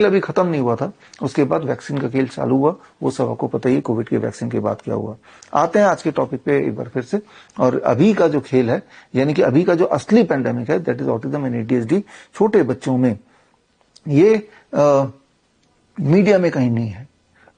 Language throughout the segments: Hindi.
अभी खत्म नहीं हुआ था, उसके बाद वैक्सीन का खेल चालू हुआ। वो सब आपको पता ही, कोविड के वैक्सीन के बाद क्या हुआ। आते हैं आज के टॉपिक पे एक बार फिर से। और अभी का जो खेल है, यानी कि अभी का जो असली पैंडेमिक है, that is autism and ADHD छोटे बच्चों में, ये मीडिया में कहीं नहीं है।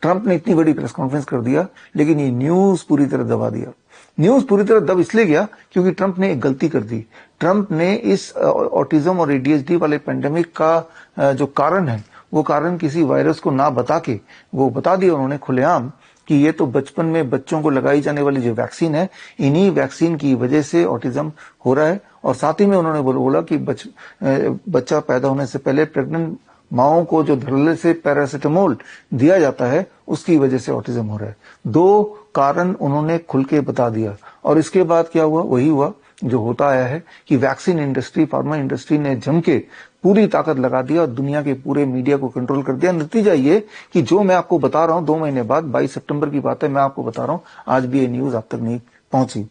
ट्रंप ने इतनी बड़ी प्रेस कॉन्फ्रेंस कर दिया, लेकिन ये न्यूज पूरी तरह दबा दिया। न्यूज पूरी तरह दब इसलिए गया क्योंकि ट्रंप ने एक गलती कर दी। ट्रंप ने इस ऑटिज्म और एडीएचडी वाले पेंडेमिक का जो कारण है, वो कारण किसी वायरस को ना बता के वो बता दिया उन्होंने खुलेआम कि ये तो बचपन में बच्चों को लगाई जाने वाली जो वैक्सीन है, इन्हीं वैक्सीन की वजह से ऑटिज्म हो रहा है। और साथ ही में उन्होंने बोला कि बच्चा पैदा होने से पहले प्रेग्नेंट माओ को जो धड़ल्ले से पैरासिटामोल दिया जाता है, उसकी वजह से ऑटिज्म हो रहा है। दो कारण उन्होंने खुल के बता दिया। और इसके बाद क्या हुआ? वही हुआ जो होता आया है कि वैक्सीन इंडस्ट्री, फार्मा इंडस्ट्री ने जम के पूरी ताकत लगा दिया और दुनिया के पूरे मीडिया को कंट्रोल कर दिया। नतीजा ये कि जो मैं आपको बता रहा हूं 2 महीने बाद, 22 सितंबर की बात है, मैं आपको बता रहा हूं, आज भी ये न्यूज आप तक नहीं पहुंची।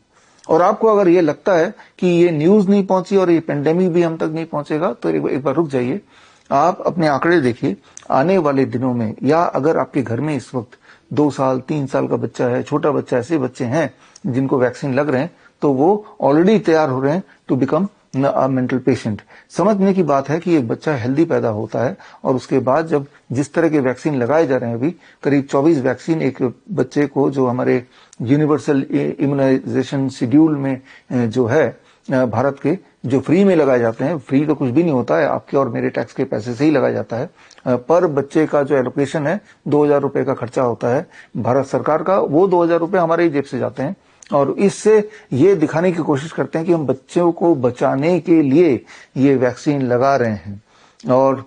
और आपको अगर ये लगता है कि ये न्यूज नहीं पहुंची और ये पेंडेमिक भी हम तक नहीं पहुंचेगा, तो एक बार रुक जाइए। आप अपने आंकड़े देखिए आने वाले दिनों में, या अगर आपके घर में इस वक्त 2 साल 3 साल का बच्चा है, छोटा बच्चा, ऐसे बच्चे हैं जिनको वैक्सीन लग रहे हैं, तो वो ऑलरेडी तैयार हो रहे हैं टू बिकम मेंटल पेशेंट। समझने की बात है कि एक बच्चा हेल्दी पैदा होता है और उसके बाद जब जिस तरह के वैक्सीन लगाए जा रहे हैं, अभी करीब 24 वैक्सीन एक बच्चे को, जो हमारे यूनिवर्सल इम्यूनाइजेशन शेड्यूल में जो है भारत के, जो फ्री में लगाए जाते हैं, फ्री तो कुछ भी नहीं होता है, आपके और मेरे टैक्स के पैसे से ही लगाया जाता है। पर बच्चे का जो एलोकेशन है 2000 रुपए का खर्चा होता है भारत सरकार का, वो 2000 रुपए हमारे ही जेब से जाते हैं। और इससे ये दिखाने की कोशिश करते हैं कि हम बच्चों को बचाने के लिए ये वैक्सीन लगा रहे हैं। और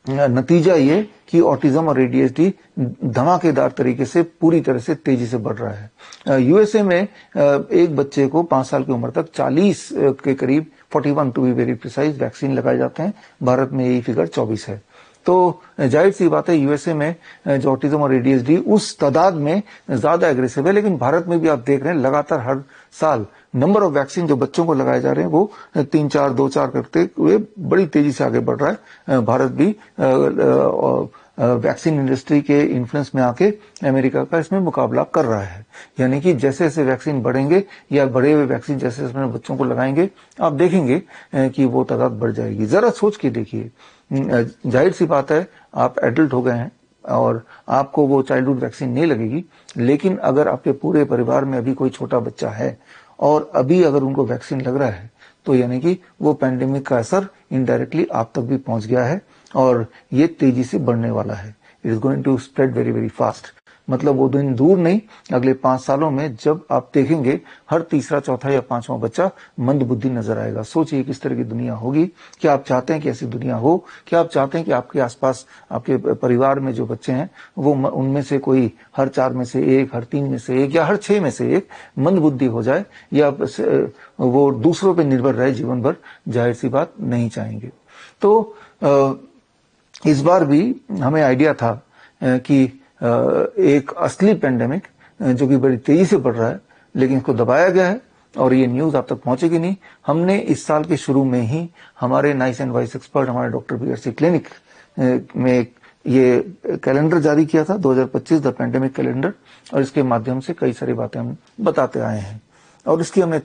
नतीजा ये कि ऑटिज्म और एडीएचडी धमाकेदार तरीके से, पूरी तरह से तेजी से बढ़ रहा है। यूएसए में एक बच्चे को 5 साल की उम्र तक 40 के करीब, 41 to be very precise, vaccine लगाए जाते हैं। भारत में यही फिगर 24 है। तो जाहिर सी बात है, यूएसए में जो ऑटिज्म और एडीएचडी उस तादाद में ज्यादा एग्रेसिव है। लेकिन भारत में भी आप देख रहे हैं लगातार हर साल नंबर ऑफ वैक्सीन जो बच्चों को लगाए जा रहे हैं, वो 3-4, 2-4 करते हुए बड़ी तेजी से आगे बढ़ रहा है। भारत भी वैक्सीन इंडस्ट्री के इन्फ्लुएंस में आके अमेरिका का इसमें मुकाबला कर रहा है। यानी कि जैसे जैसे वैक्सीन बढ़ेंगे, या बड़े हुए वैक्सीन जैसे जैसे बच्चों को लगाएंगे, आप देखेंगे कि वो तादाद बढ़ जाएगी। जरा सोच के देखिए, जाहिर सी बात है आप एडल्ट हो गए हैं और आपको वो चाइल्डहुड वैक्सीन नहीं लगेगी, लेकिन अगर आपके पूरे परिवार में अभी कोई छोटा बच्चा है और अभी अगर उनको वैक्सीन लग रहा है, तो यानी कि वो पैंडेमिक का असर इनडायरेक्टली आप तक भी पहुंच गया है और ये तेजी से बढ़ने वाला है। It is going to spread very very fast. मतलब वो दिन दूर नहीं, अगले 5 सालों में जब आप देखेंगे हर तीसरा, चौथा या 5वां बच्चा मंद बुद्धि नजर आएगा। सोचिए किस तरह की दुनिया होगी। क्या आप चाहते हैं कि ऐसी दुनिया हो? क्या आप चाहते हैं कि आपके आसपास, आपके परिवार में जो बच्चे हैं, वो उनमें से कोई हर 4 में से 1, हर 3 में से 1 या हर 6 में से 1 मंद बुद्धि हो जाए, या वो दूसरों पर निर्भर रहे जीवन भर? जाहिर सी बात नहीं चाहेंगे। तो इस बार भी हमें आइडिया था कि एक असली पेंडेमिक जो कि बड़ी तेजी से बढ़ रहा है, लेकिन इसको दबाया गया है और ये न्यूज आप तक पहुंचेगी नहीं। हमने इस साल के शुरू में ही हमारे नाइस एंड वाइस एक्सपर्ट, हमारे डॉक्टर बीआरसी क्लिनिक में ये कैलेंडर जारी किया था, 2025 द पेंडेमिक कैलेंडर, और इसके माध्यम से कई सारी बातें हम बताते आए हैं। और इसकी हमने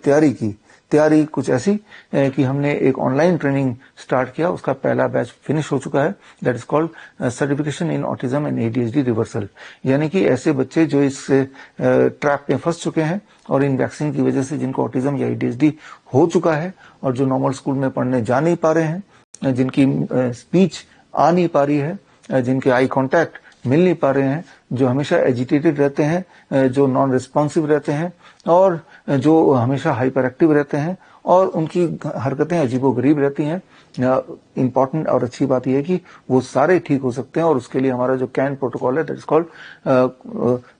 तैयारी कुछ ऐसी कि हमने एक ऑनलाइन ट्रेनिंग स्टार्ट किया। उसका पहला बैच फिनिश हो चुका है, that is called certification in autism and ADHD reversal. यानी कि ऐसे बच्चे जो इस ट्रैप में फंस चुके हैं और इन वैक्सीन की वजह से जिनको ऑटिज्म या एडीएचडी हो चुका है और जो नॉर्मल स्कूल में पढ़ने जा नहीं पा रहे हैं, जिनकी स्पीच आ नहीं पा रही है, जिनके आई कांटेक्ट मिल नहीं पा रहे हैं, जो हमेशा एजिटेटेड रहते हैं, जो नॉन रिस्पॉन्सिव रहते हैं और जो हमेशा हाइपर एक्टिव रहते हैं और उनकी हरकतें अजीबोगरीब रहती हैं। इंपॉर्टेंट और अच्छी बात यह है कि वो सारे ठीक हो सकते हैं और उसके लिए हमारा जो कैन प्रोटोकॉल है, that is called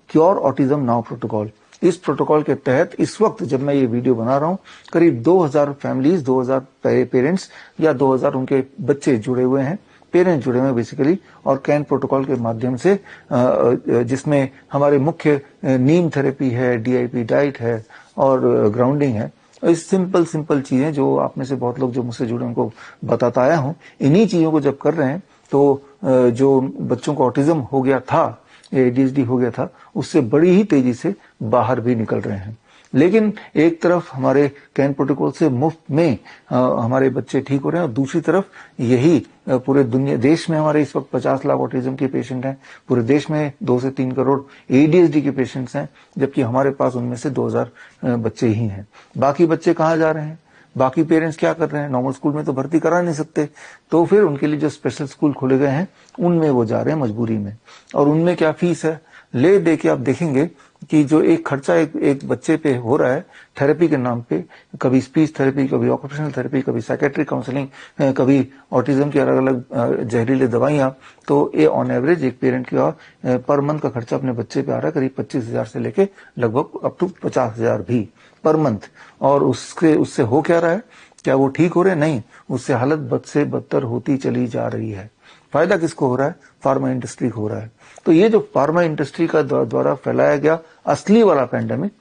cure autism now protocol. इस प्रोटोकॉल के तहत इस वक्त जब मैं ये वीडियो बना रहा हूं, करीब 2000 फैमिलीज, 2000 पेरेंट्स या 2000 उनके बच्चे जुड़े हुए हैं, पेरेंट्स जुड़े हुए हैं बेसिकली, और कैन प्रोटोकॉल के माध्यम से, जिसमें हमारे मुख्य नीम थेरेपी है, डीआईपी डाइट है और ग्राउंडिंग है। इस सिंपल चीजें जो आप में से बहुत लोग जो मुझसे जुड़े उनको बताता आया हूं, इन्हीं चीजों को जब कर रहे हैं तो जो बच्चों को ऑटिज्म हो गया था, एडीएचडी हो गया था, उससे बड़ी ही तेजी से बाहर भी निकल रहे हैं। लेकिन एक तरफ हमारे कैन प्रोटोकॉल से मुफ्त में हमारे बच्चे ठीक हो रहे हैं और दूसरी तरफ यही पूरे दुनिया देश में हमारे इस वक्त 50 लाख ऑटिज्म के पेशेंट हैं, पूरे देश में 2 से 3 करोड़ एडीएचडी के पेशेंट्स हैं, जबकि हमारे पास उनमें से 2000 बच्चे ही हैं। बाकी बच्चे कहाँ जा रहे हैं? बाकी पेरेंट्स क्या कर रहे हैं? नॉर्मल स्कूल में तो भर्ती करा नहीं सकते, तो फिर उनके लिए जो स्पेशल स्कूल खोले गए हैं उनमें वो जा रहे हैं मजबूरी में। और उनमें क्या फीस है, ले दे के आप देखेंगे कि जो एक खर्चा एक बच्चे पे हो रहा है थेरेपी के नाम पे, कभी स्पीच थेरेपी, कभी ऑक्यूपेशनल थेरेपी, कभी साइकेट्रिक काउंसलिंग, कभी ऑटिज्म की अलग अलग जहरीले दवाइयां, तो ये ऑन एवरेज एक पेरेंट का पर मंथ का खर्चा अपने बच्चे पे आ रहा है करीब 25,000 से लेके लगभग अप टू 50,000 भी पर मंथ। और उससे हो क्या रहा है? क्या वो ठीक हो रहे? नहीं, उससे हालत बद से बदतर होती चली जा रही है। फायदा किसको हो रहा है? फार्मा इंडस्ट्री को हो रहा है। तो ये जो फार्मा इंडस्ट्री का द्वारा फैलाया गया असली वाला पैंडेमिक,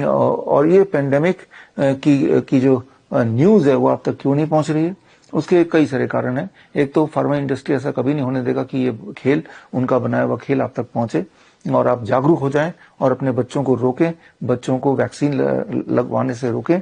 और ये पैंडेमिक की जो न्यूज है वो आप तक क्यों नहीं पहुंच रही है, उसके कई सारे कारण हैं। एक तो फार्मा इंडस्ट्री ऐसा कभी नहीं होने देगा कि ये खेल, उनका बनाया हुआ खेल आप तक पहुंचे और आप जागरूक हो जाएं और अपने बच्चों को रोकें, बच्चों को वैक्सीन लगवाने से रोकें,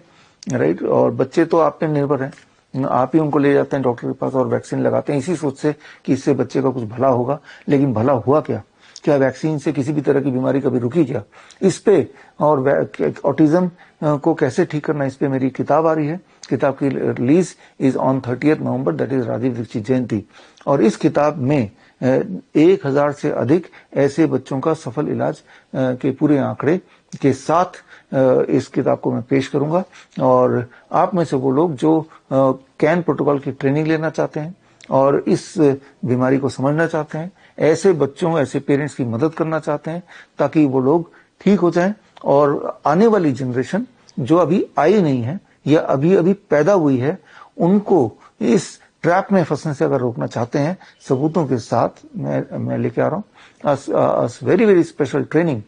राइट। और बच्चे तो आप पे निर्भर हैं, आप ही उनको ले जाते हैं डॉक्टर के पास और वैक्सीन लगाते हैं इसी सोच से कि इससे बच्चे का कुछ भला होगा। लेकिन भला हुआ क्या? क्या वैक्सीन से किसी भी तरह की बीमारी कभी रुकी क्या? इस पे और ऑटिज्म को कैसे ठीक करना, इस पे मेरी किताब आ रही है। किताब की release is on 30 November, that is Rajiv Dikshit jayanti. और इस किताब में 1000 से अधिक ऐसे बच्चों का सफल इलाज के पूरे आंकड़े के साथ इस किताब को मैं पेश करूंगा। और आप में से वो लोग जो कैन प्रोटोकॉल की ट्रेनिंग लेना चाहते हैं और इस बीमारी को समझना चाहते हैं, ऐसे बच्चों, ऐसे पेरेंट्स की मदद करना चाहते हैं ताकि वो लोग ठीक हो जाएं और आने वाली जनरेशन जो अभी आई नहीं है या अभी अभी पैदा हुई है, उनको इस ट्रैप में फंसने से अगर रोकना चाहते हैं, सबूतों के साथ मैं लेके आ रहा हूँ very very special training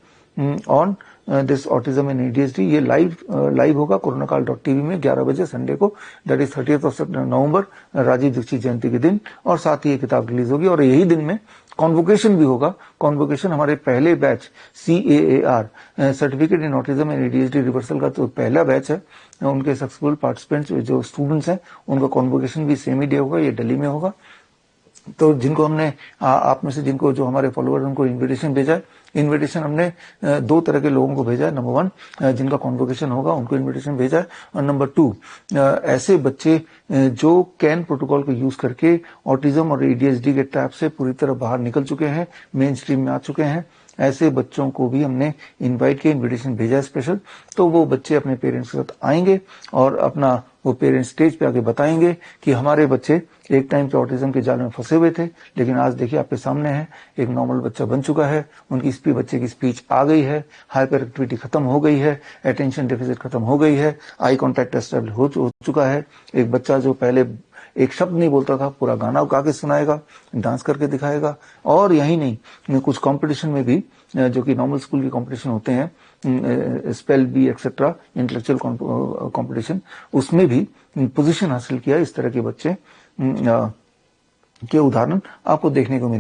on this autism and ADHD. ये लाइव होगा कोरोनाकाल.tv में 11 बजे संडे को, दैट इज 30 नवंबर, राजीव दीक्षित जयंती के दिन। और साथ ही ये किताब रिलीज होगी और यही दिन में कॉन्वोकेशन भी होगा। कॉन्वोकेशन हमारे पहले batch CAAR, certificate in autism and ADHD reversal का जो पहला बैच है, उनके सक्सेसफुल पार्टिसिपेंट्स जो स्टूडेंट्स हैं उनका कॉन्वोकेशन भी सेम ही डे होगा, ये दिल्ली में होगा। तो जिनको हमने आप में से जिनको जो हमारे फॉलोअर्स उनको इनविटेशन भेजा है, इनविटेशन हमने 2 तरह के लोगों को भेजा है। नंबर 1 जिनका कॉन्वोकेशन होगा उनको इनविटेशन भेजा है, और नंबर 2 ऐसे बच्चे जो कैन प्रोटोकॉल को यूज करके ऑटिज्म और एडीएचडी के ट्रैप से पूरी तरह बाहर निकल चुके हैं, मेन स्ट्रीम में आ चुके हैं, ऐसे बच्चों को भी हमने इनवाइट किया, इनविटेशन भेजा है स्पेशल। तो वो बच्चे अपने पेरेंट्स के साथ आएंगे और अपना वो पेरेंट्स स्टेज पे आके बताएंगे कि हमारे बच्चे एक टाइम पे ऑटिज्म के जाल में फंसे हुए थे, लेकिन आज देखिए आपके सामने है, एक नॉर्मल बच्चा बन चुका है, उनकी बच्चे की स्पीच आ गई है, हाइपर एक्टिविटी खत्म हो गई है, अटेंशन डेफिसिट खत्म हो गई है, आई कॉन्टैक्ट एस्टेब्लिश हो चुका है। एक बच्चा जो पहले एक शब्द नहीं बोलता था, पूरा गाना गा के सुनाएगा, डांस करके दिखाएगा। और यही नहीं, कुछ कंपटीशन में भी जो कि नॉर्मल स्कूल के कंपटीशन होते हैं, spell bee etcetera, intellectual competition, उसमें भी पोजीशन हासिल किया इस तरह के बच्चे के उदाहरण आपको देखने को मिले।